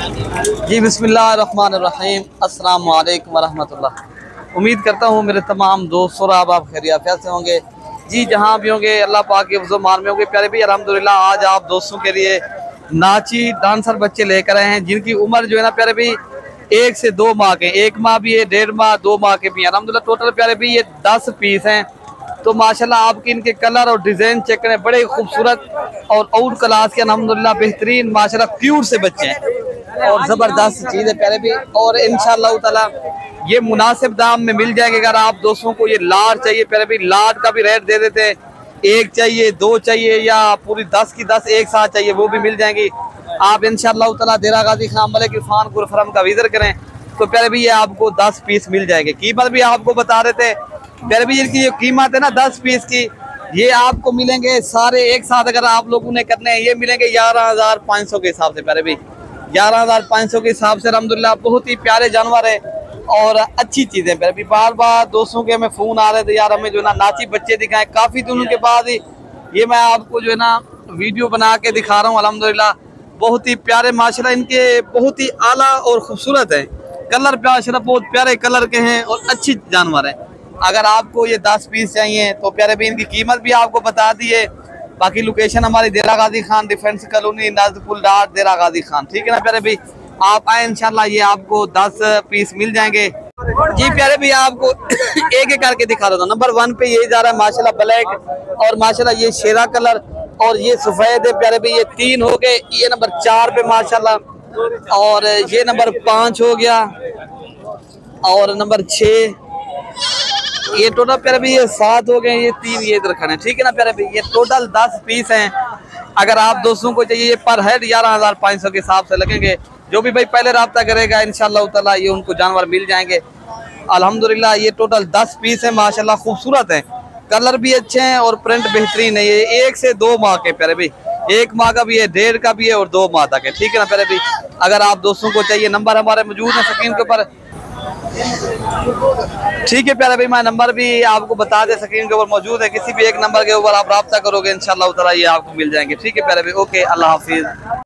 जी बिस्मिल्लाहिर्रहमानिर्रहीम, अस्सलाम वालेकुम वरहमतुल्लाह। उम्मीद करता हूँ मेरे तमाम दोस्त और आप खैरियत से होंगे। जी जहाँ भी होंगे अल्लाह पाक के फज़ल मान में होंगे। प्यारे भी अल्हम्दुलिल्लाह आज आप दोस्तों के लिए नाची डांसर बच्चे लेकर आए हैं जिनकी उम्र जो है ना प्यारे भी 1 से 2 माह के, 1 माह भी है, 1.5 माह, 2 माह के भी हैं। अल्हम्दुलिल्लाह टोटल प्यारे भी ये 10 पीस हैं। तो माशाल्लाह आपके इनके कलर और डिज़ाइन चेक करें, बड़े खूबसूरत और आउट क्लास के अल्हम्दुलिल्लाह बेहतरीन माशाल्लाह क्यूट से बच्चे हैं और ज़बरदस्त चीज़ है प्यारे भी। और इंशाअल्लाह ताला ये मुनासिब दाम में मिल जाएंगे। अगर आप दोस्तों को ये लाट चाहिए प्यारे भी, लाट का भी रेट दे देते हैं। 1 चाहिए, 2 चाहिए या पूरी 10 की 10 एक साथ चाहिए वो भी मिल जाएंगी। आप इंशाअल्लाह ताला देरा गाजी खान मलिक इरफान गुरफरम का विजिट करें तो प्यारे भी ये आपको 10 पीस मिल जाएंगे। कीमत भी आपको बता देते प्यारे भी, इनकी ये कीमत है ना 10 पीस की, ये आपको मिलेंगे सारे एक साथ। अगर आप लोगों ने करने हैं ये मिलेंगे 11,500 के हिसाब से प्यारे भी, 11,500 के हिसाब से। अल्हम्दुलिल्लाह बहुत ही प्यारे जानवर है और अच्छी चीज़ें प्यारे भी। बार बार दोस्तों के हमें फ़ोन आ रहे थे यार हमें जो है ना नाची बच्चे दिखाएं, काफ़ी दिनों के बाद ही ये मैं आपको जो है ना वीडियो बना के दिखा रहा हूँ। अल्हम्दुलिल्लाह बहुत ही प्यारे माशाल्लाह, इनके बहुत ही आला और खूबसूरत है कलर, माशाल्लाह बहुत प्यारे कलर के हैं और अच्छी जानवर हैं। अगर आपको ये 10 पीस चाहिए तो प्यारे भी इनकी कीमत भी आपको बता दी है। बाकी लोकेशन हमारी देरा Ghazi Khan defence colony नाजपुल dot देरा गाजी खान, ठीक है ना प्यारे भी। आप आए इंशाल्लाह ये आपको 10 पीस मिल जाएंगे। जी प्यारे भी आपको एक एक करके दिखा देता हूँ। नंबर 1 पे ये जा रहा है माशाल्लाह ब्लैक और माशाल्लाह ये शेरा कलर और ये सफ़ेद है प्यारे भी, ये 3 हो गए। ये नंबर 4 पे माशाल्लाह और ये नंबर 5 हो गया और नंबर 6, ये टोटल प्यारे भी ये 7 हो गए। ये 3 ये इधर खड़े हैं, ठीक है ना प्यारे भी। ये टोटल 10 पीस हैं। अगर आप दोस्तों को चाहिए पर हेड 11,500 के हिसाब से लगेंगे। जो भी भाई पहले रब्ता करेगा इंशाअल्लाह ताला ये उनको जानवर मिल जाएंगे। अल्हम्दुलिल्लाह ये टोटल 10 पीस है माशाल्लाह, खूबसूरत है, कलर भी अच्छे हैं और प्रिंट बेहतरीन है। ये 1 से 2 माह के प्यारे भी, 1 माह का भी है, 1.5 का भी है और 2 माह तक है, ठीक है ना प्यारे भी। अगर आप दोस्तों को चाहिए नंबर हमारे मौजूद है स्क्रीन के ऊपर, ठीक है प्यारे भाई। मैं नंबर भी आपको बता दे स्क्रीन के ऊपर मौजूद है। किसी भी एक नंबर के ऊपर आप रब्ता करोगे इंशाअल्लाह ताला ये आपको मिल जाएंगे, ठीक है प्यारे भाई। ओके, अल्लाह हाफिज।